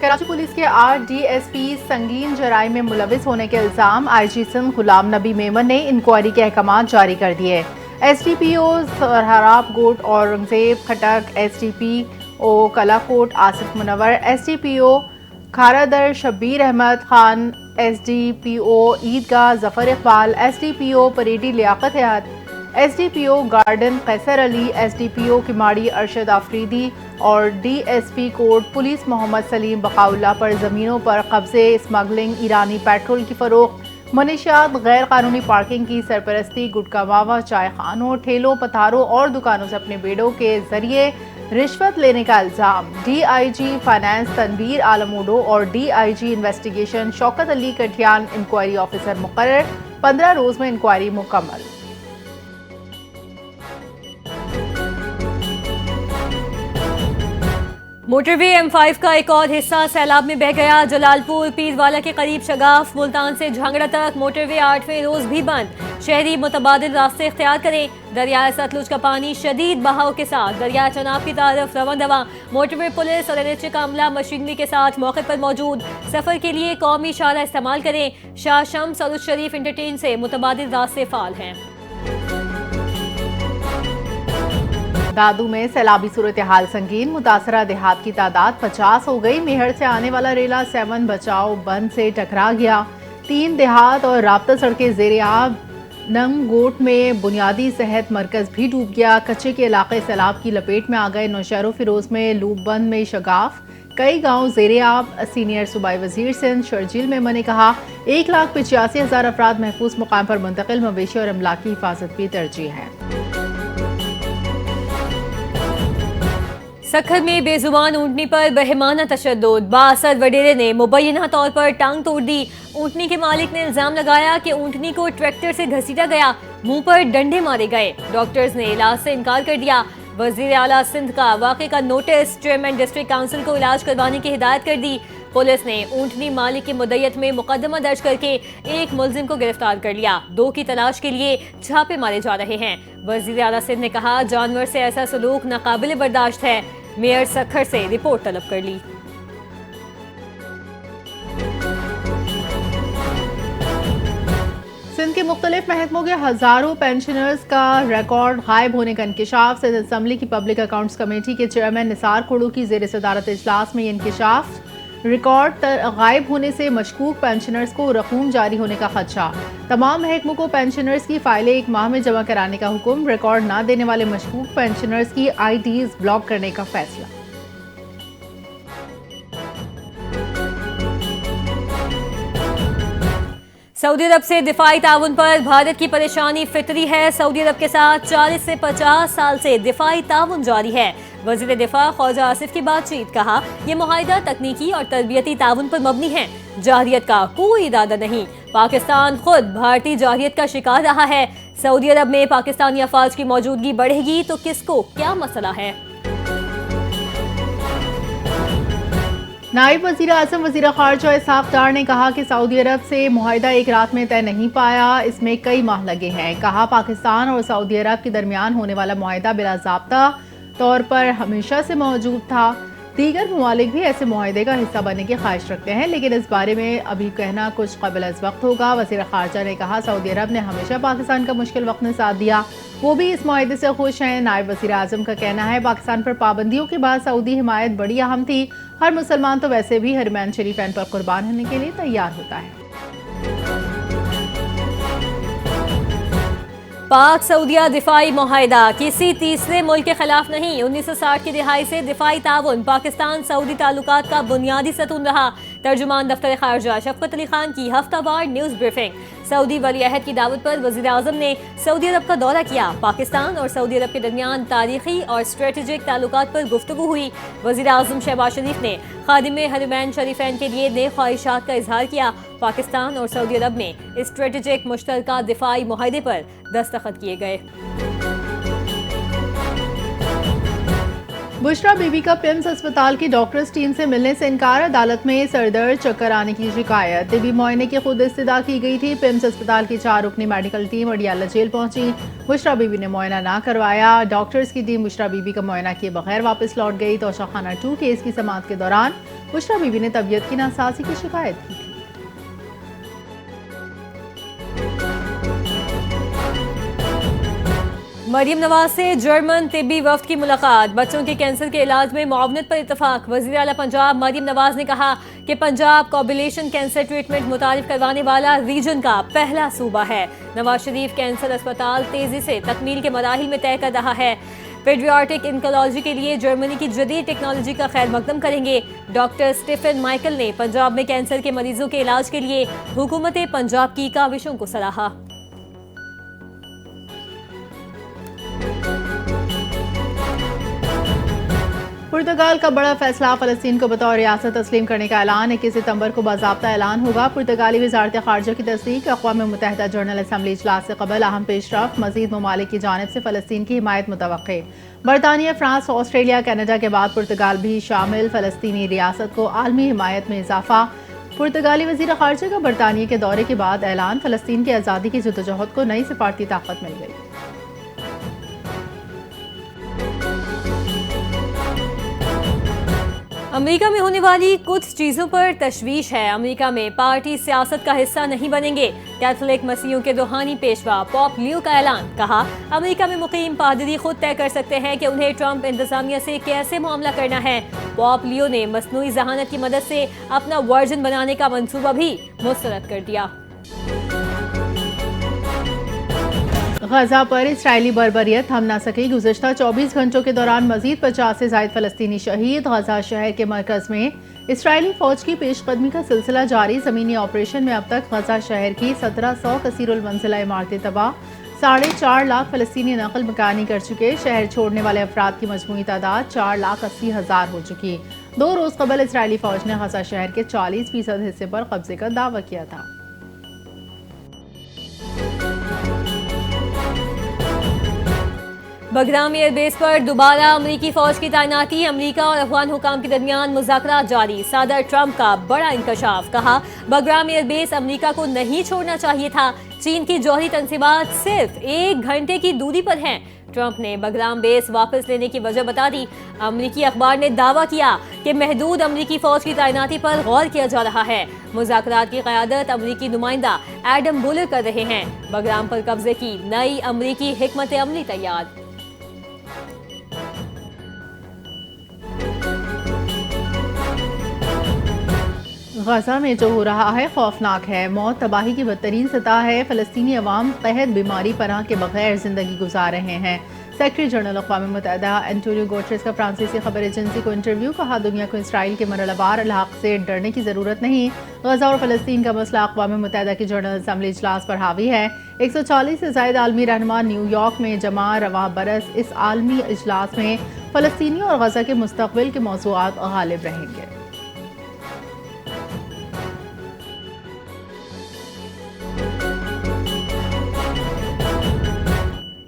Karachi police کے 8 D S پی سنگین جرائم میں ملوث ہونے کے الزام آئی جی سندھ غلام نبی میمن نے انکوائری کے احکامات جاری کر دیے۔ S D P O Sohrab Goth Aurangzeb Khattak, S D P O Kalakot Asif Munawar, S D P O Kharadar Shabbir Ahmed Khan, S D P O Eidgah Zafar Iqbal, S D P O Preedy Liaquat Hayat, S D P O garden Qaiser Ali, S D P O Keamari Arshad Afridi اور D S P court police Muhammad Saleem Baqaullah پر زمینوں پر قبضے، smuggling, ایرانی petrol کی فروخت، منشیات، غیر قانونی پارکنگ کی سرپرستی، گٹکا ماوا، چائے خانوں، ٹھیلوں، پتھاروں اور دکانوں سے اپنے بیڑوں کے ذریعے رشوت لینے کا الزام۔ D I G finance Tanveer Alam Odho اور D I G investigation Shaukat Ali Kathian inquiry officer مقرر، 15 روز میں انکوائری مکمل۔ موٹر وے M5 کا ایک اور حصہ سیلاب میں بہہ گیا۔ جلال پور پیروالا کے قریب شگاف ملتان سے جھنگڑا تک موٹر وے 8ویں روز بھی بند۔ شہری متبادل راستے اختیار کریں۔ دریائے ستلج کا پانی شدید بہاؤ کے ساتھ دریائے چناب کی طرف رواں دواں۔ موٹر وے پولیس اور NHA کا عملہ مشینری کے ساتھ موقع پر موجود۔ سفر کے لیے قومی اشارہ استعمال کریں۔ شاہ شمس اور شریف انٹرچینج سے متبادل راستے فعال ہیں۔ دادو میں سیلابی صورتحال سنگین، متاثرہ دیہات کی تعداد 50 ہو گئی۔ میہر سے آنے والا ریلا 7 بچاؤ بند سے ٹکرا گیا۔ 3 دیہات اور رابطہ سڑکیں زیر آب۔ ننگ گوٹ میں بنیادی صحت مرکز بھی ڈوب گیا۔ کچے کے علاقے سیلاب کی لپیٹ میں آ گئے۔ نوشہر و فیروز میں لوپ بند میں شگاف، کئی گاؤں زیر آب۔ سینئر صوبائی وزیر سندھ شرجیل میمن نے کہا 1,85,000 افراد محفوظ مقام پر منتقل، مویشی اور املاک کی حفاظت بھی ترجیح ہے۔ سکھر میں بے زبان اونٹنی پر بہیمانہ تشدد، بااسد وڈیرے نے مبینہ طور پر ٹانگ توڑ دی۔ اونٹنی کے مالک نے الزام لگایا کہ اونٹنی کو ٹریکٹر سے گھسیٹا گیا، منہ پر ڈنڈے مارے گئے۔ ڈاکٹرز نے علاج سے انکار کر دیا۔ وزیر اعلیٰ سندھ کا واقعے کا نوٹس، چیئرمین ڈسٹرکٹ کونسل کو علاج کروانے کی ہدایت کر دی۔ پولیس نے اونٹنی مالک کی مدعیت میں مقدمہ درج کر کے ایک ملزم کو گرفتار کر لیا۔ 2 کی تلاش کے لیے چھاپے مارے جا رہے ہیں۔ وزیر اعلیٰ سندھ نے کہا جانور سے ایسا سلوک ناقابل برداشت ہے۔ میئر سکھر سے رپورٹ طلب کر لی۔ سندھ کے مختلف محکموں کے ہزاروں پینشنرز کا ریکارڈ غائب ہونے کا انکشاف۔ سندھ اسمبلی کی پبلک اکاؤنٹس کمیٹی کے چیئرمین نثار کھوڑو کی زیر صدارت اجلاس میں یہ انکشاف۔ ریکارڈ غائب ہونے سے مشکوک پینشنرز کو رقوم جاری ہونے کا خدشہ۔ تمام محکموں کو پینشنرز کی فائلیں 1 ماہ میں جمع کرانے کا حکم۔ ریکارڈ نہ دینے والے مشکوک پینشنرز کی آئی ڈیز بلاک کرنے کا فیصلہ۔ سعودی عرب سے دفاعی تعاون پر بھارت کی پریشانی فطری ہے۔ سعودی عرب کے ساتھ 40 سے 50 سال سے دفاعی تعاون جاری ہے۔ وزیر دفاع خواجہ آصف کی بات چیت، کہا یہ معاہدہ تکنیکی اور تربیتی تعاون پر مبنی ہے، جارحیت کا کوئی ارادہ نہیں۔ پاکستان خود بھارتی جارحیت کا شکار رہا ہے۔ سعودی عرب میں پاکستانی افواج کی موجودگی بڑھے گی تو کس کو کیا مسئلہ ہے؟ نائب وزیر اعظم وزیر خارجہ اسحاق ڈار نے کہا کہ سعودی عرب سے معاہدہ ایک رات میں طے نہیں پایا، اس میں کئی ماہ لگے ہیں۔ کہا پاکستان اور سعودی عرب کے درمیان ہونے والا معاہدہ بلا ضابطہ طور پر ہمیشہ سے موجود تھا۔ دیگر ممالک بھی ایسے معاہدے کا حصہ بننے کی خواہش رکھتے ہیں، لیکن اس بارے میں ابھی کہنا کچھ قبل از وقت ہوگا۔ وزیر خارجہ نے کہا سعودی عرب نے ہمیشہ پاکستان کا مشکل وقت میں ساتھ دیا، وہ بھی اس معاہدے سے خوش ہیں۔ نائب وزیر اعظم کا کہنا ہے پاکستان پر پابندیوں کے بعد سعودی حمایت بڑی اہم تھی۔ ہر مسلمان تو ویسے بھی حرمین شریفین پر قربان ہونے کے لیے تیار ہوتا ہے۔ پاک سعودیہ دفاعی معاہدہ کسی تیسرے ملک کے خلاف نہیں۔ 1960 کی دہائی سے دفاعی تعاون پاکستان سعودی تعلقات کا بنیادی ستون رہا۔ ترجمان دفتر خارجہ شفقت علی خان کی ہفتہ وار نیوز بریفنگ۔ سعودی ولی عہد کی دعوت پر وزیر اعظم نے سعودی عرب کا دورہ کیا۔ پاکستان اور سعودی عرب کے درمیان تاریخی اور اسٹریٹجک تعلقات پر گفتگو ہوئی۔ وزیر اعظم شہباز شریف نے خادم حرمین شریفین کے لیے نیک خواہشات کا اظہار کیا۔ پاکستان اور سعودی عرب میں اسٹریٹجک مشترکہ دفاعی معاہدے پر دستخط کیے گئے۔ बुशरा बीबी का पिम्स अस्पताल की डॉक्टर्स टीम से मिलने से इनकार, अदालत में सरदर्द चक्कर आने की शिकायत। तिबी मुआयने की खुद इस्तदा की गई थी। पिम्स अस्पताल की 4 रुकनी मेडिकल टीम अडियाला जेल पहुंची। बुशरा बीबी ने मुआयना ना करवाया। डॉक्टर्स की टीम बुशरा बीबी का मुआयना किए बगैर वापस लौट गई। तोशाखाना 2 केस की समाअत के दौरान बुशरा बीबी ने तबीयत की नासाजी की शिकायत की थी। मरियम नवाज से जर्मन तिब्बी वफ्द की मुलाकात, बच्चों के कैंसर के इलाज में मुआवनत पर इत्तफाक। वज़ीर आला पंजाब मरियम नवाज ने कहा कि पंजाब कोबुलेशन कैंसर ट्रीटमेंट मुतारिफ करवाने वाला रीजन का पहला सूबा है। नवाज शरीफ कैंसर अस्पताल तेजी से तकमील के मराहिल में तय कर रहा है। पेडियाट्रिक इंकोलॉजी के लिए जर्मनी की जदीद टेक्नोलॉजी का खैर मकदम करेंगे। डॉक्टर स्टीफन माइकल ने पंजाब में कैंसर के मरीजों के इलाज के लिए हुकूमत पंजाब की काविशों को सराहा। पुर्तगाल का बड़ा फैसला, फलस्तीन को बतौर रियासत तस्लीम करने का ऐलान। 21 सितंबर को बाज़ाब्ता ऐलान होगा। पुर्तगाली वज़ारत ख़ारजा की तस्दीक। अक़वाम मुत्तहिदा जनरल असम्बली इजलास से कबल अहम पेशरफ़्त, मज़ीद ममालिक की जानिब से फ़लस्तीन की हिमायत मुतवक्के। बरतानिया, फ्रांस, ऑस्ट्रेलिया, कनाडा के बाद पुर्तगाल भी शामिल। फ़लस्तीनी रियासत को आलमी हिमायत में इजाफा। पुर्तगाली वज़ीर ख़ारजा का बरतानिया के दौरे के बाद ऐलान। फ़लस्तीन की आज़ादी की जद्दोजहद को नई सिफारती ताकत मिल गई। अमेरिका में होने वाली कुछ चीजों पर तशवीश है। अमेरिका में पार्टी सियासत का हिस्सा नहीं बनेंगे। कैथोलिक मसीहियों के रूहानी पेशवा पॉप लियो का ऐलान। कहा, अमेरिका में मुकीम पादरी खुद तय कर सकते हैं कि उन्हें ट्रंप इंतजामिया से कैसे मामला करना है। पॉप लियो ने मसनूई जहानत की मदद से अपना वर्जन बनाने का मंसूबा भी मुस्तरद कर दिया। गजा पर इसराइली बर्बरियत थम ना सकी। गुज़श्ता 24 घंटों के दौरान मजीद 50 से ज़ायद फ़लस्तीनी शहीद। गजा शहर के मरकज़ में इसराइली फ़ौज की पेशकदमी का सिलसिला जारी। ज़मीनी ऑपरेशन में अब तक गजा शहर की 1700 कसीरुल मंजिला इमारतें तबाह। 4.5 लाख फ़लस्तीनी नकल मकानी कर चुके। शहर छोड़ने वाले अफराद की मजमूई तादाद 4,80,000 हो चुकी। 2 रोज़ कबल इसराइली फ़ौज ने गजा शहर के 40% हिस्से पर कब्जे का दावा किया था। बगराम एयरबेस पर दोबारा अमरीकी फौज की तैनाती। अमरीका और अफगान हुकाम के दरमियान मुज़ाकरात जारी। सदर ट्रंप का बड़ा इंकशाफ। कहा, बगराम एयरबेस अमरीका को नहीं छोड़ना चाहिए था। चीन की जौहरी तंसीबात सिर्फ 1 घंटे की दूरी पर हैं। ट्रंप ने बगराम बेस वापस लेने की वजह बता दी। अमरीकी अखबार ने दावा किया कि महदूद अमरीकी फौज की तैनाती पर गौर किया जा रहा है। मुज़ाकरात की क़यादत अमरीकी नुमाइंदा एडम बुलर कर रहे हैं। बगराम पर कब्जे की नई अमरीकी हिकमत अमली तैयार। गजा में जो हो रहा है खौफनाक है। मौत तबाही की बदतरीन सतह है। फ़लस्तीनी अवाम कहत बीमारी पनाह के बगैर ज़िंदगी गुजार रहे हैं। सेक्रेटरी जनरल अक़वाम मुत्तहिदा एंटोनियो गुटेरेस का फ्रांसीसी खबर एजेंसी को इंटरव्यू। कहा, दुनिया को इसराइल के मरहलेवार इल्हाक़ से डरने की ज़रूरत नहीं। गजा और फ़लस्तीन का मसला अक़वाम मुत्तहिदा की जनरल असम्बली इजलास पर हावी है। 140 से ज़ायद आलमी रहनुमा न्यूयॉर्क में जमा। रवां बरस इस आलमी इजलास में फ़लस्तीनी और गजा के मुस्तक़बिल के मौज़ूआत गालिब रहेंगे।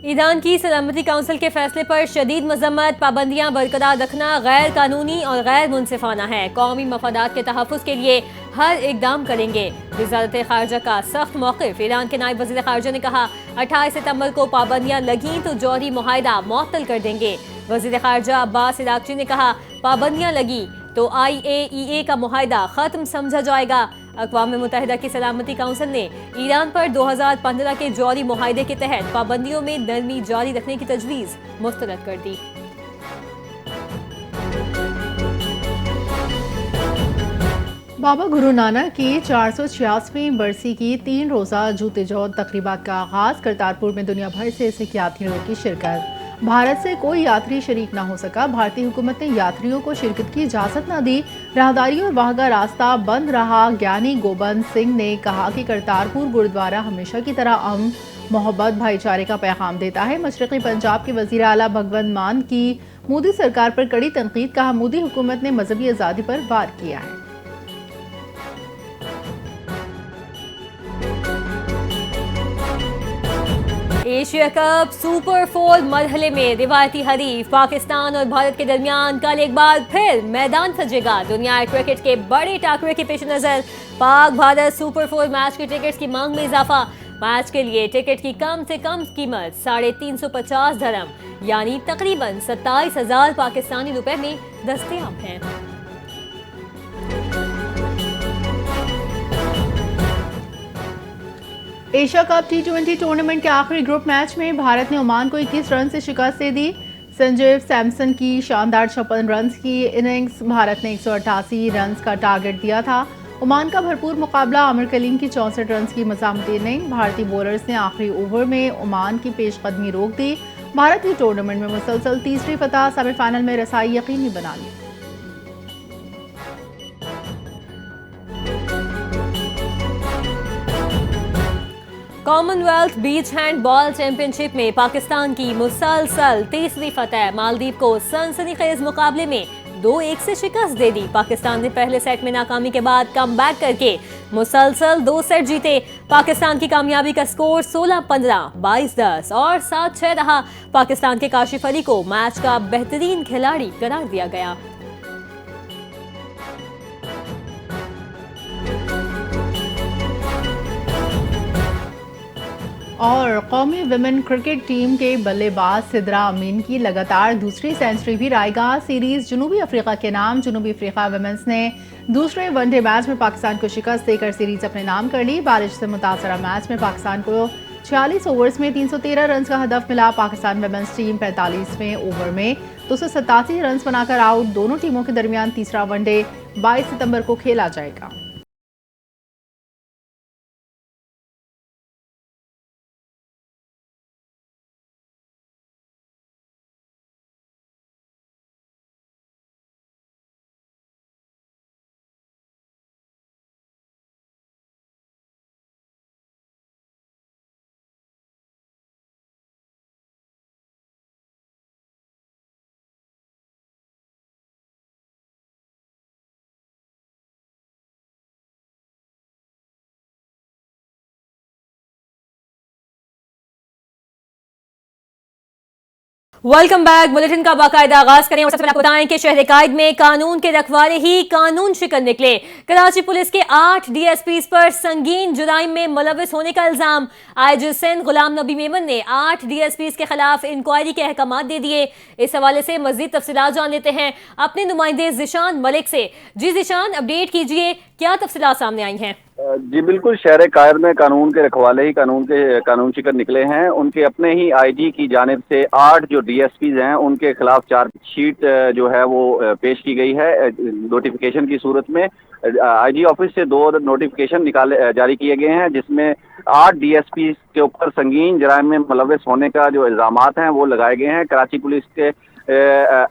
ईरान की सलामती काउंसिल के फैसले पर शदीद मजम्मत। पाबंदियां बरकरार रखना गैर कानूनी और गैर मुनसिफाना है। कौमी मफादात के तहफ़्फ़ुज़ के लिए हर इकदाम करेंगे। वज़ारत ख़ारजा का सख्त मौक़िफ़। ईरान के नायब वज़ीर ख़ारजा ने कहा, 28 सितंबर को पाबंदियां लगीं तो जौहरी मुआहिदा मुअत्तल कर देंगे। वज़ीर ख़ारजा अब्बास इराक़ची ने कहा, पाबंदियां लगी तो IAEA का मुआहिदा ख़त्म समझा जाएगा। अक़वाम मुत्तहिदा की सलामती काउंसिल ने ईरान पर 2015 के जौहरी मुआहिदे के तहत पाबंदियों में नरमी जारी रखने की तजवीज़ मुस्तरद कर दी। बाबा गुरु नानक की 486वीं बरसी की 3 रोज़ा जूते जोत तक़रीबात का आगाज़। करतारपुर में दुनिया भर से सिख यात्रियों की शिरकत। भारत से कोई यात्री शरीक ना हो सका। भारतीय हुकूमत ने यात्रियों को शिरकत की इजाज़त न दी। राहदारी और वहाँ का रास्ता बंद रहा। ज्ञानी गोबंद सिंह ने कहा कि करतारपुर गुरुद्वारा हमेशा की तरह अमन, मोहब्बत, भाईचारे का पैगाम देता है। मशरक़ी पंजाब के वज़ीर आला भगवंत मान की मोदी सरकार पर कड़ी तनकीद। कहा, मोदी हुकूमत ने मजहबी आज़ादी पर वार किया है। एशिया कप सुपर 4 मरहले में रिवायती हरीफ पाकिस्तान और भारत के दरमियान कल एक बार फिर मैदान सजेगा। दुनिया क्रिकेट के बड़े टाकरे के पेश नजर पाक भारत सुपर 4 मैच के टिकट्स की मांग में इजाफा। मैच के लिए टिकट की कम से कम कीमत 350 दरहम यानी तकरीबन 27,000 पाकिस्तानी रुपए में दस्तयाब है। एशिया कप T20 टूर्नामेंट के आखिरी ग्रुप मैच में भारत ने ओमान को 21 रन से शिकस्त दे दी। संजीव सैमसन की शानदार 56 रन की इनिंग्स भारत ने 188 रन का टारगेट दिया था। ओमान का भरपूर मुकाबला आमिर कलीम की 64 रन की मज़ामती इनिंग। भारतीय बॉलर्स ने आखिरी ओवर में ओमान की पेशकदमी रोक दी। भारत ने टूर्नामेंट में मुसलसल तीसरी फतह सेमीफाइनल में रसाई यकीनी बना ली। कॉमनवेल्थ बीच हैंडबॉल चैंपियनशिप में पाकिस्तान की मुसलसल तीसरी फतह। मालदीव को सनसनीखेज मुकाबले में 2-1 से शिकस्त दे दी। पाकिस्तान ने पहले सेट में नाकामी के बाद कमबैक करके मुसलसल 2 सेट जीते। पाकिस्तान की कामयाबी का स्कोर 16-15, 22-10 और 7-6 रहा। पाकिस्तान के काशिफ अली को मैच का बेहतरीन खिलाड़ी करार दिया गया। और कौमी विमेन क्रिकेट टीम के बल्लेबाज सिद्रा अमीन की लगातार दूसरी सेंचुरी भी रायगा। सीरीज जनूबी अफ्रीका के नाम। जनूबी अफ्रीका विमेंस ने दूसरे वनडे मैच में पाकिस्तान को शिकस्त देकर सीरीज अपने नाम कर ली। बारिश से मुतासरा मैच में पाकिस्तान को 46 ओवर्स में 313 रन का हदफ मिला। पाकिस्तान विमेंस टीम 45वें ओवर में 287 रन बनाकर आउट। दोनों टीमों के दरमियान तीसरा वनडे 22 सितंबर को खेला जाएगा। Welcome back. बुलेटिन का बाकायदा आगाज करें और सबसे पहले आपको बताएं कि शहर कायद में कानून के रखवाले ही कानून शिकन निकले। कराची पुलिस के 8 DSPs पर संगीन जुराइम में मुलविस होने का इल्जाम। आईजी सिंध गुलाम नबी मेमन ने 8 DSPs के खिलाफ इंक्वायरी के अहकाम दे दिए। इस हवाले से मजीद तफसीलात जान लेते हैं अपने नुमाइंदे जिशान मलिक से। जी जिशान, अपडेट कीजिए, क्या तफसीलात सामने आई हैं? जी बिल्कुल, शहर कायर में कानून के रखवाले ही कानून शिकन निकले हैं। उनके अपने ही आईजी की जानिब से 8 जो DSPs हैं उनके खिलाफ चार्जशीट जो है वो पेश की गई है। नोटिफिकेशन की सूरत में आईजी ऑफिस से 2 नोटिफिकेशन जारी किए गए हैं, जिसमें 8 DSPs के ऊपर संगीन जराइम में मुलविस होने का जो इल्जामात हैं वो लगाए गए हैं। कराची पुलिस के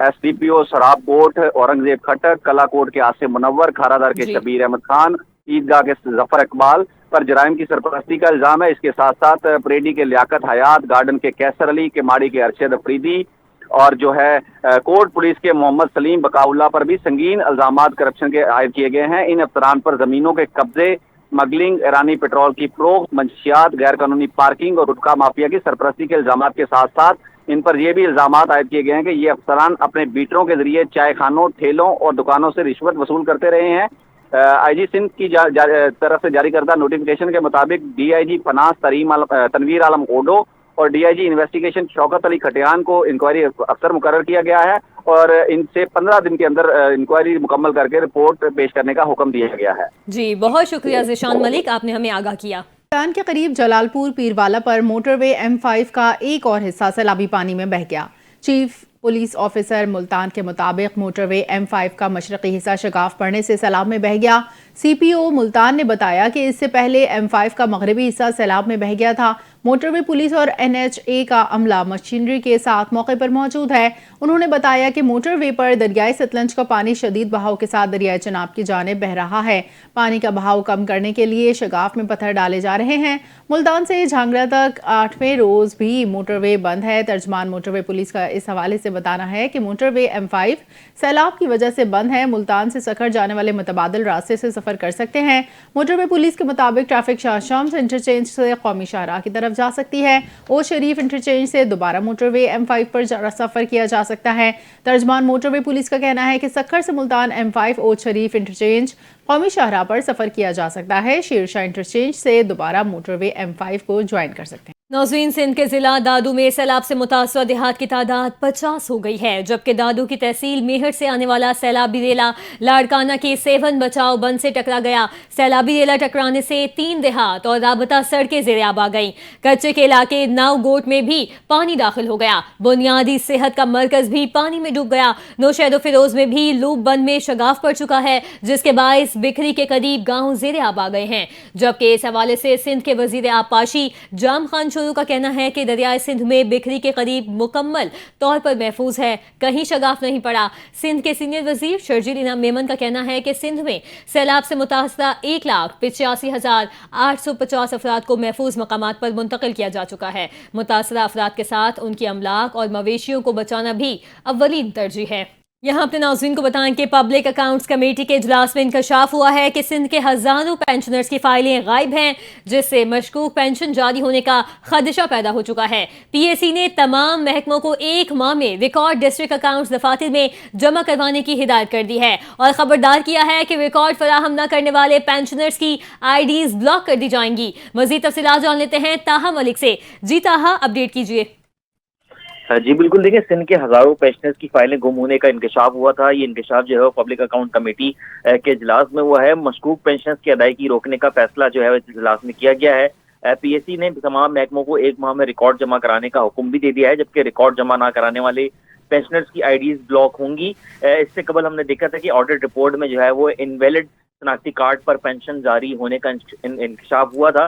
SDPO शराब कोट औरंगजेब खटक, कला कोट के आसिम मुनव्वर, खारादार के शबीर अहमद खान, ईदगाह के जफर इकबाल पर जराइम की सरपरस्ती का इल्जाम है। इसके साथ साथ परेडी के लियाकत हयात, गार्डन के कैसर अली, के माड़ी के अरशद अफरीदी और जो है कोट पुलिस के मोहम्मद सलीम बकाउल्ला पर भी संगीन इल्जामात करप्शन के आयद किए गए हैं। इन अफसरान पर जमीनों के कब्जे, स्मगलिंग, ईरानी पेट्रोल की फरोख्त, मंशियात, गैर कानूनी पार्किंग और गुटखा माफिया की सरपरस्ती के इल्जामात के साथ साथ इन पर यह भी इल्जामात आयद किए गए हैं कि ये अफसरान अपने बीटरों के जरिए चाय खानों, ठेलों और दुकानों से रिश्वत वसूल करते रहे हैं। आईजी सिंध की तरफ से जारी करदा नोटिफिकेशन के मुताबिक DIG फनास तनवीर आलम ओडो और DIG इन्वेस्टिगेशन शौकत अली खटियान को इंक्वायरी अफसर मुकर्रर किया गया है और इनसे 15 दिन के अंदर इंक्वायरी मुकम्मल करके रिपोर्ट पेश करने का हुक्म दिया गया है। जी बहुत शुक्रिया जिशान मलिक, आपने हमें आगाह किया। मुल्तान के करीब जलालपुर पीरवाला पर मोटरवे M5 का एक और हिस्सा सैलाबी पानी में बह गया। चीफ पुलिस ऑफिसर मुल्तान के मुताबिक मोटरवे M5 का मशरकी हिस्सा शगाफ पड़ने से सैलाब में बह गया। CPO मुल्तान ने बताया कि इससे पहले M5 का मगरबी हिस्सा सैलाब में बह गया था। मोटरवे पुलिस और NHA का अमला मशीनरी के साथ मौके पर मौजूद है। उन्होंने बताया कि मोटरवे पर दरियाई सतलज का पानी शदीद बहाव के साथ दरियाई चनाब की जानिब बह रहा है। पानी का बहाव कम करने के लिए शगाफ में पत्थर डाले जा रहे हैं। मुल्तान से झांगड़ा तक 8वें रोज भी मोटरवे बंद है। तर्जमान मोटरवे पुलिस का इस हवाले से बताना है कि मोटरवे M5 सैलाब की वजह से बंद है। मुल्तान से सखर जाने वाले मुतबादिल रास्ते से सफर कर सकते हैं। मोटरवे पुलिस के मुताबिक ट्रैफिक शाहशाम से इंटरचेंज से कौमी शाहराह की तरफ طرف جا سکتی ہے۔ او شریف انٹرچینج سے دوبارہ موٹر وے M5 پر سفر کیا جا سکتا ہے۔ ترجمان موٹر وے پولیس کا کہنا ہے کہ سکھر سے ملتان M5 او شریف انٹرچینج قومی شاہراہ پر سفر کیا جا سکتا ہے۔ شیر شاہ انٹرچینج سے دوبارہ موٹر وے M5 کو جوائن کر سکتے ہیں۔ ناظرین، سندھ کے ضلع دادو میں سیلاب سے متاثرہ دیہات کی تعداد 50 ہو گئی ہے، جبکہ دادو کی تحصیل میہر سے آنے والا سیلابی ریلا لاڑکانہ کے سیون بچاؤ بند سے ٹکرا گیا۔ سیلابی ریلا ٹکرانے سے 3 دیہات اور رابطہ سڑکیں زیر آب آ گئیں۔ کچے کے علاقے ناؤ گوٹ میں بھی پانی داخل ہو گیا۔ بنیادی صحت کا مرکز بھی پانی میں ڈوب گیا۔ نوشہر و فیروز میں بھی لوپ بند میں شگاف پڑ چکا ہے، جس کے باعث بکھری کے قریب گاؤں زیر آب آ گئے ہیں، جبکہ اس حوالے سے سندھ کے وزیر آبپاشی جام خان کا کہنا ہے کہ دریائے سندھ میں بکھری کے قریب مکمل طور پر محفوظ ہے، کہیں شگاف نہیں پڑا۔ سندھ کے سینئر وزیر شرجیل انعام میمن کا کہنا ہے کہ سندھ میں سیلاب سے متاثرہ 1,85,850 افراد کو محفوظ مقامات پر منتقل کیا جا چکا ہے۔ متاثرہ افراد کے ساتھ ان کی املاک اور مویشیوں کو بچانا بھی اولین ترجیح ہے۔ یہاں اپنے ناظرین کو بتائیں کہ پبلک اکاؤنٹس کمیٹی کے اجلاس میں انکشاف ہوا ہے کہ سندھ کے ہزاروں پینشنرز کی فائلیں غائب ہیں، جس سے مشکوک پینشن جاری ہونے کا خدشہ پیدا ہو چکا ہے۔ پی اے سی نے تمام محکموں کو 1 ماہ میں ریکارڈ ڈسٹرکٹ اکاؤنٹس دفاتر میں جمع کروانے کی ہدایت کر دی ہے اور خبردار کیا ہے کہ ریکارڈ فراہم نہ کرنے والے پینشنرز کی آئی ڈیز بلاک کر دی جائیں گی۔ مزید تفصیلات جان لیتے ہیں طاہا ملک سے۔ جی طاہا، اپڈیٹ کیجیے۔ جی بالکل، دیکھیں سندھ کے ہزاروں پینشنرز کی فائلیں گم ہونے کا انکشاف ہوا تھا۔ یہ انکشاف جو ہے وہ پبلک اکاؤنٹ کمیٹی کے اجلاس میں ہوا ہے۔ مشکوک پینشنرز کی ادائیگی روکنے کا فیصلہ جو ہے اس اجلاس میں کیا گیا ہے۔ پی ایس سی نے تمام محکموں کو 1 ماہ میں ریکارڈ جمع کرانے کا حکم بھی دے دیا ہے، جبکہ ریکارڈ جمع نہ کرانے والے پینشنرز کی آئی ڈیز بلاک ہوں گی۔ اس سے قبل ہم نے دیکھا تھا کہ آڈٹ رپورٹ میں جو ہے وہ انویلڈ شناختی کارڈ پر پینشن جاری ہونے کا انکشاف ہوا تھا،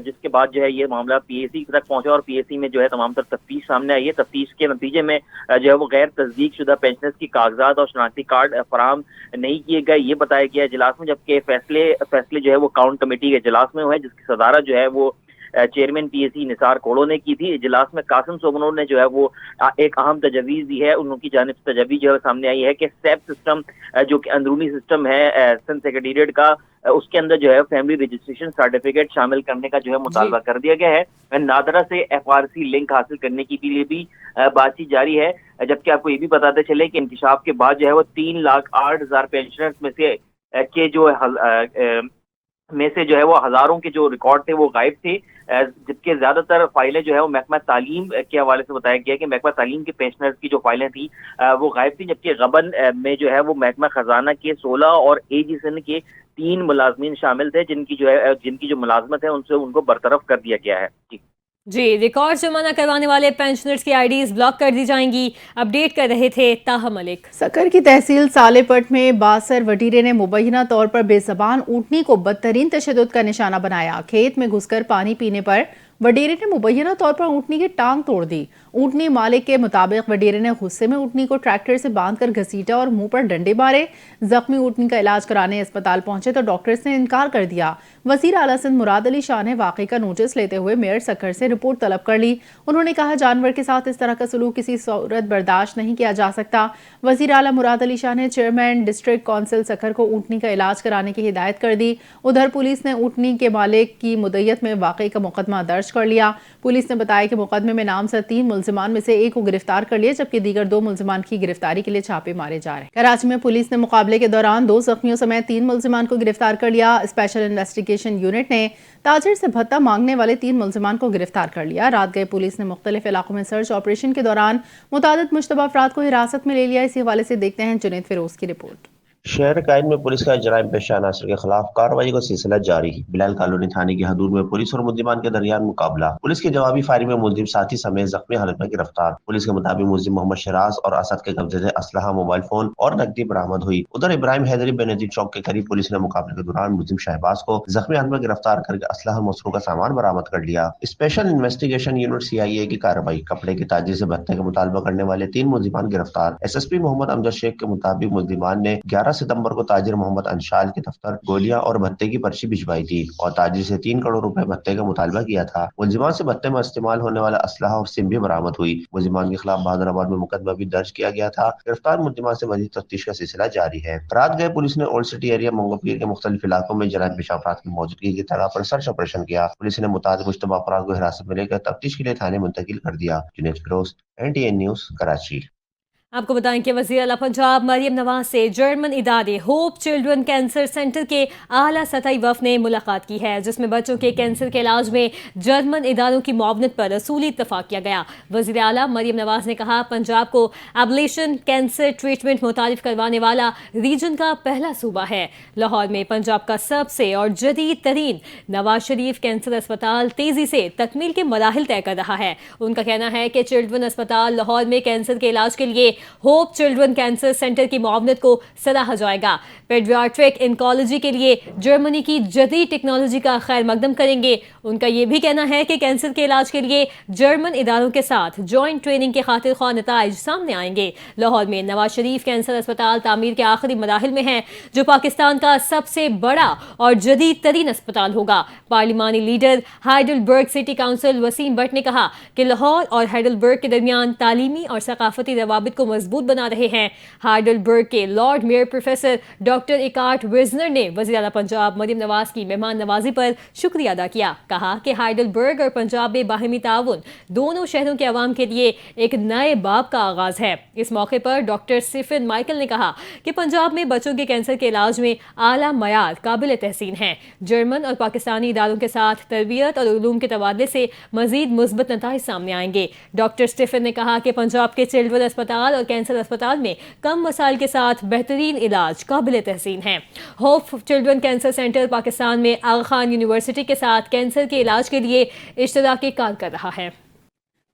جس کے بعد جو ہے یہ معاملہ پی اے سی تک پہنچا اور پی اے سی میں جو ہے تمام تر تفتیش سامنے آئی ہے۔ تفتیش کے نتیجے میں جو ہے وہ غیر تصدیق شدہ پینشنرز کی کاغذات اور شناختی کارڈ فراہم نہیں کیے گئے، یہ بتایا گیا اجلاس میں، جبکہ فیصلے جو ہے وہ اکاؤنٹ کمیٹی کے اجلاس میں ہوئے، جس کی صدارت جو ہے وہ چیئرمین پی ایس سی نثار کوڑو نے کی تھی۔ اجلاس میں قاسم سوگنور نے جو ہے وہ ایک اہم تجویز دی ہے، ان کی جانب سے تجویز جو ہے سامنے آئی ہے کہ سیپ سسٹم جو کہ اندرونی سسٹم ہے سندھ سیکریٹریٹ کا، اس کے اندر جو ہے فیملی رجسٹریشن سرٹیفکیٹ شامل کرنے کا جو ہے مطالبہ کر دیا گیا ہے۔ نادرہ سے FRC لنک حاصل کرنے کی لیے بھی بات چیت جاری ہے، جبکہ آپ کو یہ بھی بتاتے چلے کہ انکشاف کے بعد جو ہے وہ 3,08,000 پینشنرز میں سے کے جو ہے وہ ہزاروں کے جو ریکارڈ تھے وہ غائب تھے، جبکہ زیادہ تر فائلیں جو ہے وہ محکمہ تعلیم کے حوالے سے بتایا گیا کہ محکمہ تعلیم کے پینشنرز کی جو فائلیں تھیں وہ غائب تھیں، جبکہ غبن میں جو ہے وہ محکمہ خزانہ کے 16 اور AG سندھ کے 3 ملازمین شامل تھے، جن کی جو ملازمت ہے ان کو برطرف کر دیا گیا ہے۔ جی، ریکارڈ جمع نہ کروانے والے پینشنرز کی آئی ڈیز بلاک کر دی جائیں گی۔ اپڈیٹ کر رہے تھے طاہا ملک۔ سکر کی تحصیل سالے پٹ میں باسر وڈیرے نے مبینہ طور پر بے زبان اونٹنی کو بدترین تشدد کا نشانہ بنایا۔ کھیت میں گھس کر پانی پینے پر وڈیرے نے مبینہ طور پر اونٹنی کی ٹانگ توڑ دی۔ اونٹنی مالک کے مطابق وڈیرے نے غصے میں اونٹنی کو ٹریکٹر سے باندھ کر گھسیٹا اور منہ پر ڈنڈے مارے۔ زخمی اونٹنی کا علاج کرانے اسپتال پہنچے تو ڈاکٹرز نے انکار کر دیا۔ وزیر اعلیٰ سندھ مراد علی شاہ نے واقعے کا نوٹس لیتے ہوئے میئر سکر سے رپورٹ طلب کر لی۔ انہوں نے کہا جانور کے ساتھ اس طرح کا سلوک کسی صورت برداشت نہیں کیا جا سکتا۔ وزیر اعلیٰ مراد علی شاہ نے چیئرمین ڈسٹرکٹ کونسل سکر کو اونٹنی کا علاج کرانے کی ہدایت کر دی۔ ادھر پولیس نے اونٹنی کے مالک کی مدعیت میں واقعے کا مقدمہ درج کر لیا۔ پولیس نے بتایا کہ مقدمے میں نامزد 3 ملزمان میں سے ایک کو گرفتار کر لیا، جبکہ دیگر 2 ملزمان کی گرفتاری کے لیے چھاپے مارے جا رہے ہیں۔ کراچی میں پولیس نے مقابلے کے دوران 2 زخمیوں سمیت 3 ملزمان کو گرفتار کر لیا۔ اسپیشل انویسٹیگیشن یونٹ نے تاجر سے بھتہ مانگنے والے 3 ملزمان کو گرفتار کر لیا۔ رات گئے پولیس نے مختلف علاقوں میں سرچ آپریشن کے دوران متعدد مشتبہ افراد کو حراست میں لے لیا۔ اسی حوالے سے دیکھتے ہیں جنید فیروز کی رپورٹ۔ شہر قائد میں پولیس کا جرائم پیشہ عناصر کے خلاف کارروائی کا سلسلہ جاری۔ بلال کالونی تھانے کی حدود میں پولیس اور ملزمان کے درمیان مقابلہ۔ پولیس کی جوابی فائرنگ میں ملزم ساتھی سمیت زخمی حالت میں گرفتار۔ پولیس کے مطابق ملزم محمد شراز اور اسد کے قبضے سے اسلحہ، موبائل فون اور نقدی برآمد ہوئی۔ ادھر ابراہیم حیدری بینظیر چوک کے قریب پولیس نے مقابلے کے دوران ملزم شہباز کو زخمی حالت میں گرفتار کر کے اسلحہ اور مسروقہ سامان برآمد کر لیا۔ اسپیشل انویسٹیگیشن یونٹ CIA کی کارروائی۔ کپڑے کی تاجر سے بھتے کا مطالبہ کرنے والے 3 ملزمان گرفتار۔ SSP محمد امجد شیخ کے مطابق ملزمان نے 11 18 सितंबर को ताजिर मोहम्मद अंशाल के दफ्तर गोलियां और भत्ते की पर्ची भिजवाई थी और ताजिर से 3 करोड़ रुपए भत्ते का मुतालबा किया था। मुलजिमान से भत्ते में इस्तेमाल होने वाला असलहा और सिम भी बरामद हुई। मुलजिमान के खिलाफ बहादुराबाद में मुकदमा भी दर्ज किया गया था। गिरफ्तार मुलजिमान से मजीद तफ्तीश का सिलसिला जारी है। रात गए पुलिस ने ओल्ड सिटी एरिया मंगोपीर के मुख्तलिफ इलाकों में जराइम पेशा अफराद की मौजूदगी की तलाश पर सर्च ऑपरेशन किया। पुलिस ने मुताबिक मुश्तबा अफराद को हिरासत में लेकर तफ्तीश के लिए थाने मुंतकिल कर दिया। Junaid Feroz, NTN news, Karachi. आपको बताएं कि वज़ीर आला पंजाब मरियम नवाज से जर्मन इदारे होप चिल्ड्रन कैंसर सेंटर के आला सतही वफ़द ने मुलाकात की है, जिसमें बच्चों के कैंसर के इलाज में जर्मन इदारों की मुआवनत पर असूली इत्तफाक किया गया। वज़ीर आला मरियम नवाज ने कहा, पंजाब को एबलेशन कैंसर ट्रीटमेंट मुतारिफ करवाने वाला रीजन का पहला सूबा है। लाहौर में पंजाब का सबसे और जदीद तरीन नवाज शरीफ कैंसर अस्पताल तेज़ी से तकमील के मराहिल तय कर रहा है। उनका कहना है कि चिल्ड्रन अस्पताल लाहौर में कैंसर के इलाज के लिए होप चिल्ड्रन कैंसर सेंटर की मुआवनत को सराहा जाएगा। पेडियाट्रिक इंकोलॉजी के लिए जर्मनी की जदीद टेक्नोलॉजी का खैर मकदम करेंगे। उनका यह भी कहना है कि कैंसर के इलाज के लिए जर्मन इदारों के साथ जॉइंट ट्रेनिंग के खातिर ख्वाह नताइज सामने आएंगे। लाहौर में नवाज शरीफ कैंसर अस्पताल तामीर के आखिरी मराहिल में है, जो पाकिस्तान का सबसे बड़ा और जदीद तरीन अस्पताल होगा। पार्लिमानी leader Heidelberg city council Waseem Butt ने कहा कि लाहौर और हाइडलबर्ग के दरमियान तालीमी और सकाफती रवाबित को मजबूत बना रहे हैं। हाइडलबर्ग के lord mayor professor doctor Eckart Würzner ने वज़ीर आला पंजाब मरियम नवाज की मेहमान नवाजी पर शुक्रिया अदा किया। कहा कि हाइडलबर्ग और पंजाब में बाहमी ताउन दोनों शहरों के अवाम के लिए एक नए बाब का आगाज है। इस मौके पर डॉक्टर स्टीफन माइकल ने कहा कि पंजाब में बच्चों के कैंसर के इलाज में आला मयार काबिल तहसीन है। जर्मन और पाकिस्तानी इदारों के साथ तरबियत और उलूम के तबादले से मजीद मुस्बत नताइज सामने आएंगे। डॉक्टर स्टीफन ने कहा कि पंजाब के चिल्ड्रन अस्पताल और कैंसर अस्पताल में कम वसाइल के साथ बेहतरीन इलाज काबिल तहसीन है। Hope children cancer centre Pakistan में आगा खान यूनिवर्सिटी के साथ कैंसर के इलाज के लिए इश्तराकी कार कर रहा है।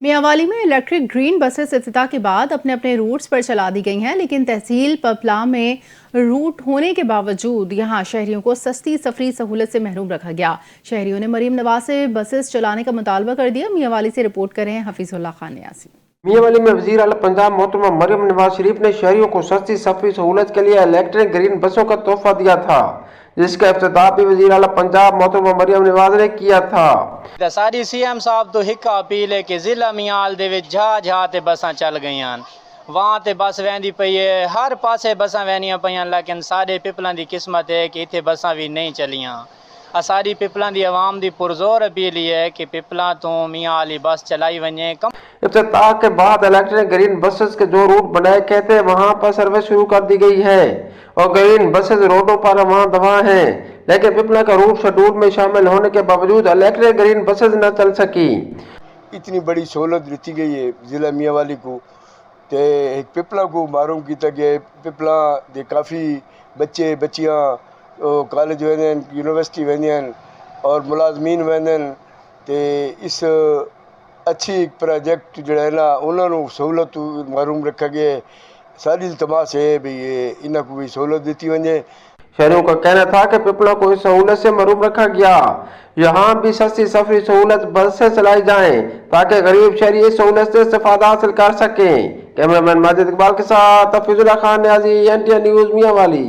मियांवाली में इलेक्ट्रिक ग्रीन बसेस इफ्तिताह के बाद अपने अपने रूट्स पर चला दी गई हैं, लेकिन तहसील पपला में रूट होने के बावजूद यहां शहरियों को सस्ती सफरी सहूलत से महरूम रखा गया। शहरियों ने मरियम नवाज से बसेस चलाने का मुतालबा कर दिया। मियांवाली से रिपोर्ट कर रहे हैं हफीजुल्लाह खान न्यासी। मियांवाली में वज़ीर आला पंजाब मोहतरमा मरियम नवाज शरीफ ने शहरियों को सस्ती सफरी सहूलत के लिए इलेक्ट्रिक ग्रीन बसों का तोहफा दिया था, जिसका इफ्तिताह भी वज़ीर आला पंजाब मोहतरमा मरियम नवाज ने किया था। सारी CM साहब तो एक अपील है कि जिला मियाल दे विच जा ते बसां चल गईयां, वहां ते बस वहदी पई है, हर पासे बसां वहनियां पईयां, लेकिन सारे पिपलां दी किस्मत है कि इत्थे बसां भी नहीं चलियां। सारी पिपलां दी आवाम दी पुरजोर अपील है कि पिपलां तो मियां वाली बस चलाई वने। इफ्तिताह के बाद इलेक्ट्रिक ग्रीन बसेस के जो रूट बनाए गए थे वहां पर सर्विस शुरू कर दी गई है और ग्रीन बसेस रोडों पर वहां दवा हैं, लेकिन पिपला का रूट शेड्यूल में शामिल होने के बावजूद इलेक्ट्रिक ग्रीन बसेस न चल सकी। इतनी बड़ी सहूलत दी गई है जिला मियांवाली को, ते एक पिपला को मारूम किया गया। पिपला दे काफ़ी बच्चे बच्चियाँ कॉलेज वेंदन, यूनिवर्सिटी वेंदन और मुलाजमीन वेंदन, ते इस अच्छी प्रोजेक्ट जो है ना उन्होंने सहूलत मारूम रखा गया। सारी तमाश है भी इन्हों को भी सहूलत दी वजे। शहरियों का कहना था कि पिपला को इस सहूलत से महरूम रखा गया। यहाँ भी सस्ती सफरी सहूलत बस से चलाई जाए ताकि गरीब शहरी इस सहूलत से इस्तेफादा हासिल कर सकें। कैमरामैन माजिद इकबाल के साथ हफीजुल्लाह खान न्याजी, NTN न्यूज़ मियांवाली।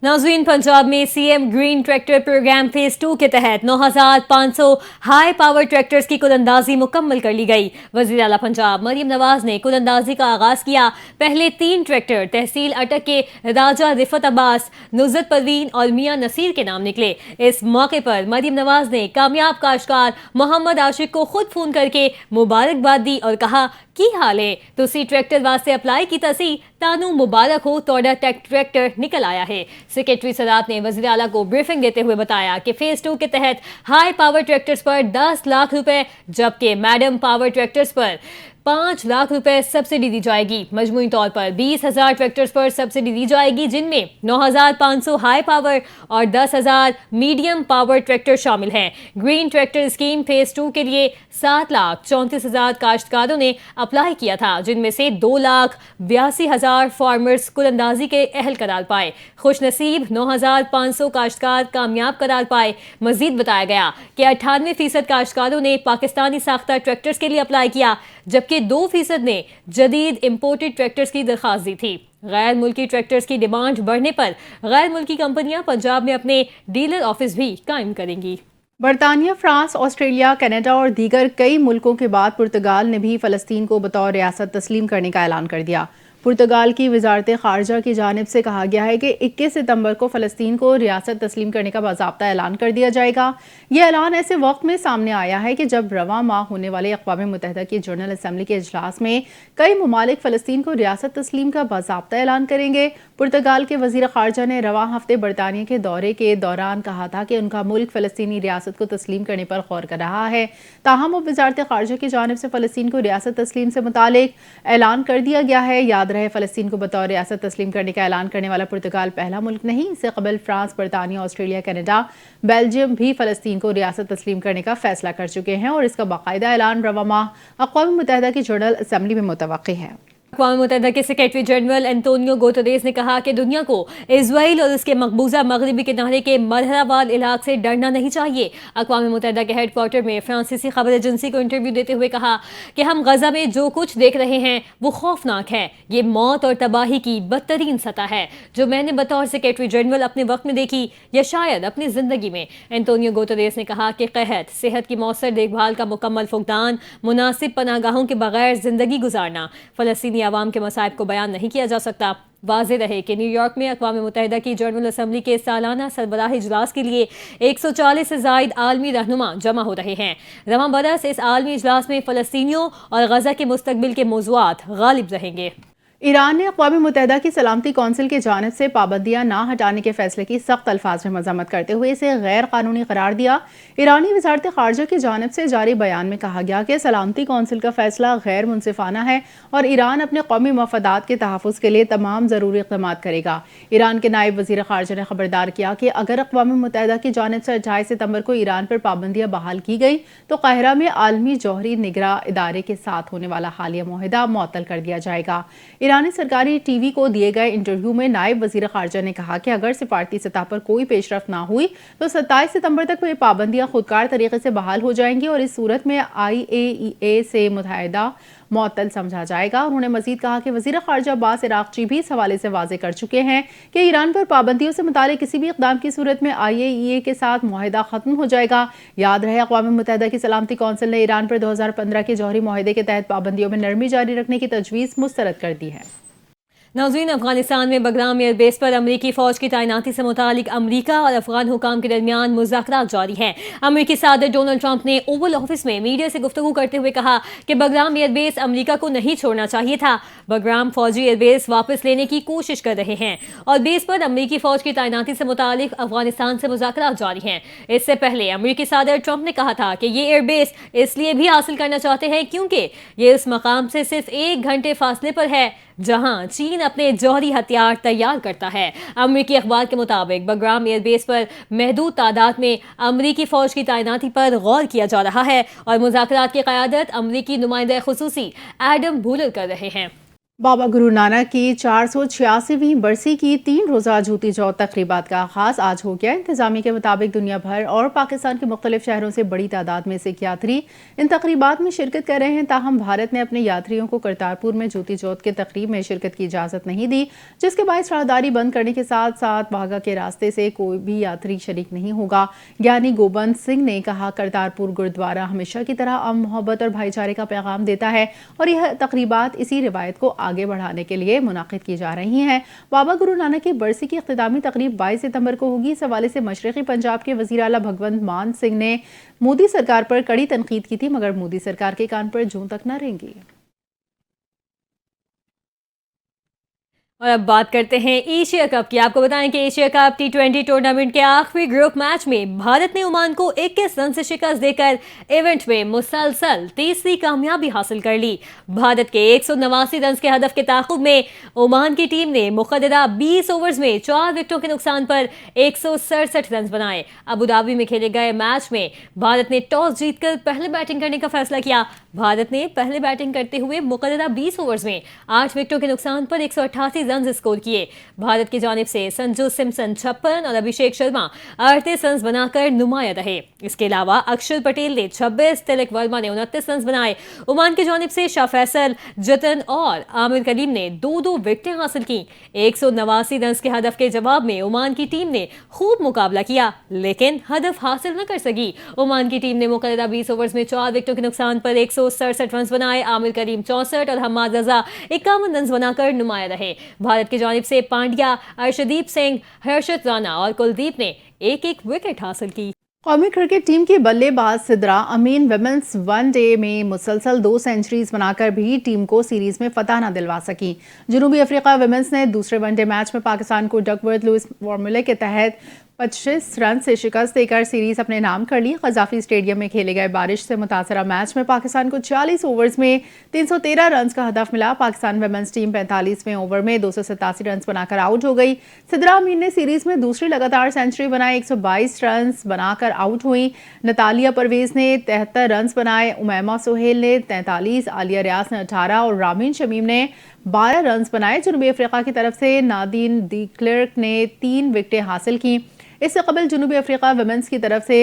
नाज़रीन, पंजाब में CM green tractor programme phase 2 के तहत 9,500 हाई पावर ट्रैक्टर्स की कुलंदाजी मुकम्मल कर ली गई। वज़ीर आला पंजाब मरियम नवाज ने कुलंदाजी का आगाज किया। पहले 3 ट्रैक्टर तहसील अटक के राजा रिफत अब्बास, नुज़रत परवीन और मियां नसीर के नाम निकले। इस मौके पर मरियम नवाज ने कामयाब काश्तकार मोहम्मद आशिक को खुद फोन करके मुबारकबाद दी और कहा, की हाल है, तुसी ट्रैक्टर वास्ते अप्लाई कीता सी, तानू मुबारक हो, तोड़ा ट्रैक्टर निकल आया है। सेक्रेटरी सदात ने वज़ीर आला को ब्रीफिंग देते हुए बताया कि फेज 2 के तहत हाई पावर ट्रैक्टर्स पर 10 लाख रुपए, जबकि मैडम पावर ट्रैक्टर्स पर 5 लाख रुपए सब्सिडी दी जाएगी। मजमूई तौर पर 20,000 ट्रैक्टर्स पर सब्सिडी दी जाएगी, जिनमें 9,500 हाई पावर और 10,000 मीडियम पावर ट्रैक्टर शामिल हैं। ग्रीन ट्रैक्टर स्कीम फेज 2 के लिए 7,34,000 काश्तकारों ने अप्लाई किया था, जिनमें से 2,82,000 फार्मर्स कुलंदाजी के अहल करार पाए। खुशनसीब 9,500 काश्तकार कामयाब करार पाए। मजीद बताया गया कि 98% काश्तकारों ने पाकिस्तानी साख्ता ट्रैक्टर्स के लिए अप्लाई किया, जबकि 2% ने जदीद इम्पोर्टेड ट्रैक्टर्स की दरख्वास्त दी थी। غیر ملکی ٹریکٹرز کی ڈیمانڈ بڑھنے پر غیر ملکی کمپنیاں پنجاب میں اپنے ڈیلر آفس بھی قائم کریں گی۔ برطانیہ، فرانس، آسٹریلیا، کینیڈا اور دیگر کئی ملکوں کے بعد پرتگال نے بھی فلسطین کو بطور ریاست تسلیم کرنے کا اعلان کر دیا۔ پرتگال کی وزارت خارجہ کی جانب سے کہا گیا ہے کہ 21 ستمبر کو فلسطین کو ریاست تسلیم کرنے کا باضابطہ اعلان کر دیا جائے گا۔ یہ اعلان ایسے وقت میں سامنے آیا ہے کہ جب رواں ماہ ہونے والے اقوام متحدہ کی جنرل اسمبلی کے اجلاس میں کئی ممالک فلسطین کو ریاست تسلیم کا باضابطہ اعلان کریں گے۔ پرتگال کے وزیر خارجہ نے رواں ہفتے برطانیہ کے دورے کے دوران کہا تھا کہ ان کا ملک فلسطینی ریاست کو تسلیم کرنے پر غور کر رہا ہے۔ تاہم اب وزارت خارجہ کی جانب سے فلسطین کو ریاست تسلیم سے متعلق اعلان کر دیا گیا ہے۔ یاد رہے فلسطین کو بطور ریاست تسلیم کرنے کا اعلان کرنے والا پرتگال پہلا ملک نہیں۔ اس سے قبل فرانس، برطانیہ، آسٹریلیا، کینیڈا، بیلجیم بھی فلسطین کو ریاست تسلیم کرنے کا فیصلہ کر چکے ہیں اور اس کا باقاعدہ اعلان رواں ماہ اقوام متحدہ کی جنرل اسمبلی میں متوقع ہے۔ اقوام متحدہ کے سیکریٹری جنرل انتونیو گوتریز نے کہا کہ دنیا کو اسرائیل اور اس کے مقبوضہ مغربی کنارے کے مرحلہ وار علاقے سے ڈرنا نہیں چاہیے۔ اقوام متحدہ کے ہیڈ کوارٹر میں فرانسیسی خبر ایجنسی کو انٹرویو دیتے ہوئے کہا کہ ہم غزہ میں جو کچھ دیکھ رہے ہیں وہ خوفناک ہے۔ یہ موت اور تباہی کی بدترین سطح ہے جو میں نے بطور سیکریٹری جنرل اپنے وقت میں دیکھی یا شاید اپنی زندگی میں۔ انتونیو گوتریز نے کہا کہ قحط، صحت کی مؤثر دیکھ بھال کا مکمل فقدان، مناسب پناہ گاہوں کے بغیر زندگی گزارنا فلسطینی عوام کے مصائب کو بیان نہیں کیا جا سکتا۔ واضح رہے کہ نیو یارک میں اقوام متحدہ کی جنرل اسمبلی کے سالانہ سربراہ اجلاس کے لیے 140 سے زائد عالمی رہنما جمع ہو رہے ہیں۔ رواں برس اس عالمی اجلاس میں فلسطینیوں اور غزہ کے مستقبل کے موضوعات غالب رہیں گے۔ ایران نے اقوام متحدہ کی سلامتی کونسل کی جانب سے پابندیاں نہ ہٹانے کے فیصلے کی سخت الفاظ میں مذمت کرتے ہوئے اسے غیر قانونی قرار دیا۔ ایرانی وزارت خارجہ کی جانب سے جاری بیان میں کہا گیا کہ سلامتی کونسل کا فیصلہ غیر منصفانہ ہے اور ایران اپنے قومی مفادات کے تحفظ کے لیے تمام ضروری اقدامات کرے گا۔ ایران کے نائب وزیر خارجہ نے خبردار کیا کہ اگر اقوام متحدہ کی جانب سے 28 ستمبر کو ایران پر پابندیاں بحال کی گئی تو قاہرہ میں عالمی جوہری نگراں ادارے کے ساتھ ہونے والا حالیہ معاہدہ معطل کر دیا جائے گا۔ ایرانی سرکاری ٹی وی کو دیے گئے انٹرویو میں نائب وزیر خارجہ نے کہا کہ اگر سفارتی سطح پر کوئی پیش رفت نہ ہوئی تو 27 ستمبر تک یہ پابندیاں خودکار طریقے سے بحال ہو جائیں گی اور اس صورت میں IAEA سے معاہدہ معطل سمجھا جائے گا۔ انہوں نے مزید کہا کہ وزیر خارجہ عباس عراقچی بھی اس حوالے سے واضح کر چکے ہیں کہ ایران پر پابندیوں سے متعلق کسی بھی اقدام کی صورت میں IAEA کے ساتھ معاہدہ ختم ہو جائے گا۔ یاد رہے اقوام متحدہ کی سلامتی کونسل نے ایران پر 2015 کے جوہری معاہدے کے تحت پابندیوں میں نرمی جاری رکھنے کی تجویز مسترد کر دی ہے۔ ناظرین، افغانستان میں بگرام ایئر بیس پر امریکی فوج کی تعیناتی سے متعلق امریکہ اور افغان حکام کے درمیان مذاکرات جاری ہیں۔ امریکی صدر ڈونلڈ ٹرمپ نے اوول آفس میں میڈیا سے گفتگو کرتے ہوئے کہا کہ بگرام ایئر بیس امریکہ کو نہیں چھوڑنا چاہیے تھا۔ بگرام فوجی ایئر بیس واپس لینے کی کوشش کر رہے ہیں اور بیس پر امریکی فوج کی تعیناتی سے متعلق افغانستان سے مذاکرات جاری ہیں۔ اس سے پہلے امریکی صدر ٹرمپ نے کہا تھا کہ یہ ایئر بیس اس لیے بھی حاصل کرنا چاہتے ہیں کیونکہ یہ اس مقام سے صرف 1 گھنٹے فاصلے پر ہے جہاں چین اپنے جوہری ہتھیار تیار کرتا ہے۔ امریکی اخبار کے مطابق بگرام ایئر بیس پر محدود تعداد میں امریکی فوج کی تعیناتی پر غور کیا جا رہا ہے اور مذاکرات کی قیادت امریکی نمائندہ خصوصی ایڈم بھولر کر رہے ہیں۔ بابا گرو نانک کی 486ویں برسی کی 3 روزہ جھوٹی جوت تقریبات کا آغاز آج ہو گیا۔ انتظامیہ کے مطابق دنیا بھر اور پاکستان کے مختلف شہروں سے بڑی تعداد میں سکھ یاتری ان تقریبات میں شرکت کر رہے ہیں۔ تاہم بھارت نے اپنے یاتریوں کو کرتارپور میں جھوٹی جوت کے تقریب میں شرکت کی اجازت نہیں دی، جس کے باعث راہداری بند کرنے کے ساتھ ساتھ واہگہ کے راستے سے کوئی بھی یاتری شریک نہیں ہوگا۔ گیانی گوبند سنگھ نے کہا کرتارپور گرودوارہ ہمیشہ کی طرح امن، محبت اور بھائی چارے کا پیغام دیتا ہے اور یہ تقریبات اسی روایت کو آگے بڑھانے کے لیے منعقد کی جا رہی ہیں۔ بابا گرو نانک کی برسی کی اختتامی تقریب 22 ستمبر کو ہوگی۔ اس حوالے سے مشرقی پنجاب کے وزیر اعلیٰ بھگونت مان سنگھ نے مودی سرکار پر کڑی تنقید کی تھی، مگر مودی سرکار کے کان پر جوں تک نہ رینگی۔ اور اب بات کرتے ہیں ایشیا کپ کی۔ آپ کو بتائیں کہ ایشیا کپ T20 ٹورنامنٹ کے آخری گروپ میچ میں بھارت نے عمان کو 21 رن سے شکست دے کر ایونٹ میں مسلسل تیسری کامیابی حاصل کر لی۔ بھارت کے 189 رنز کے ہدف کے تعاقب میں عمان کی ٹیم نے مقررہ 20 اوورز میں 4 وکٹوں کے نقصان پر 167 رنز بنائے۔ ابوظہبی میں کھیلے گئے میچ میں بھارت نے ٹاس جیت کر پہلے بیٹنگ کرنے کا فیصلہ کیا۔ भारत ने पहले बैटिंग करते हुए मुकर्ररा 20 ओवर्स में 8 विकेटों के नुकसान पर 188 रन स्कोर किए। भारत की जानिब से संजू सिमसन 56 और अभिषेक शर्मा 38 रन बनाकर नुमाया रहे। इसके अलावा अक्षर पटेल ने 26, तिलक वर्मा ने 29 रन बनाए। ओमान की जानिब से शाह फैसल, जतन और आमिर करीम ने 2-2 विकेटें हासिल की। 189 रन के हदफ के जवाब में ओमान की टीम ने खूब मुकाबला किया, लेकिन हदफ हासिल न कर सकी। ओमान की टीम ने मुकर्ररा 20 ओवर्स में 4 विकेटों के नुकसान पर 167 रन बनाए। आमिर करीम 64 और हम्माद रजा 51 रन बनाकर नुमाया रहे। भारत की जानिब से पांड्या, अर्शदीप सिंह, हर्षित राणा और कुलदीप ने एक विकेट हासिल की। कौमी क्रिकेट टीम की बल्लेबाज सिद्रा अमीन विमेंस वनडे में मुसलसल 2 सेंचुरीज बनाकर भी टीम को सीरीज में फतह न दिलवा सकी। जनूबी अफ्रीका विमेंस ने दूसरे वनडे मैच में पाकिस्तान को डकवर्थ लुइस फॉर्मूले के तहत 25 रन से शिकस्त देकर सीरीज अपने नाम कर ली। कजाफी स्टेडियम में खेले गए बारिश से मुतासरा मैच में पाकिस्तान को 40 ओवर्स में 313 रन का हदफ मिला। पाकिस्तान विमेंस टीम 45वें ओवर में 287 रन बनाकर आउट हो गई। सिद्रा अमीन ने सीरीज में दूसरी लगातार सेंचुरी बनाई, 122 रन बनाकर आउट हुई। नतालिया परवेज ने 73 रन बनाए, उमैमा सोहेल ने 43, आलिया रियाज ने 18 और रामीन शमीम ने 12 रन बनाए। जनूबी अफ्रीका की तरफ से नादीन डी क्लर्क ने 3 विकेटें हासिल की। इससे कबल जनूबी अफ्रीका विमेंस की तरफ से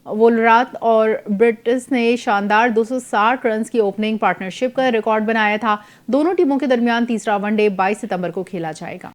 वोलरात और ब्रिटिश ने शानदार 260 रन की ओपनिंग पार्टनरशिप का रिकॉर्ड बनाया था। दोनों टीमों के दरमियान तीसरा वनडे 22 सितंबर को खेला जाएगा।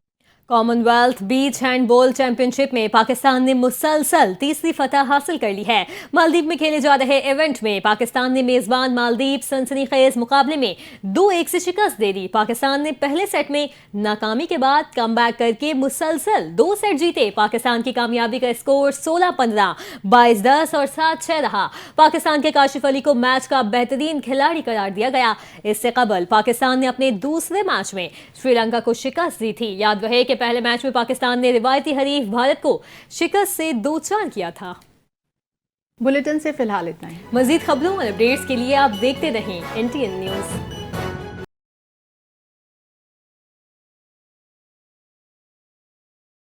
कॉमनवेल्थ बीच हैंडबॉल चैंपियनशिप में पाकिस्तान ने मुसलसल तीसरी फतह हासिल कर ली है। मालदीव में खेले जा रहे इवेंट में पाकिस्तान ने मेजबान मालदीव सनसनीखेज मुकाबले में 2-1 से शिकस्त दे दी। पाकिस्तान ने पहले सेट में नाकामी के बाद कमबैक करके मुसलसल 2 सेट जीते। पाकिस्तान की कामयाबी का स्कोर 16-15, 22-10 और 7-6 रहा। पाकिस्तान के काशिफ अली को मैच का बेहतरीन खिलाड़ी करार दिया गया। इससे कबल पाकिस्तान ने अपने दूसरे मैच में श्रीलंका को शिकस्त दी थी। याद रहे कि पहले मैच में पाकिस्तान ने रिवायती हरीफ भारत को शिकस्त से 2-4 किया था। बुलेटिन से फिलहाल इतना ही। मजीद खबरों और अपडेट्स के लिए आप देखते रहें NTN न्यूज़।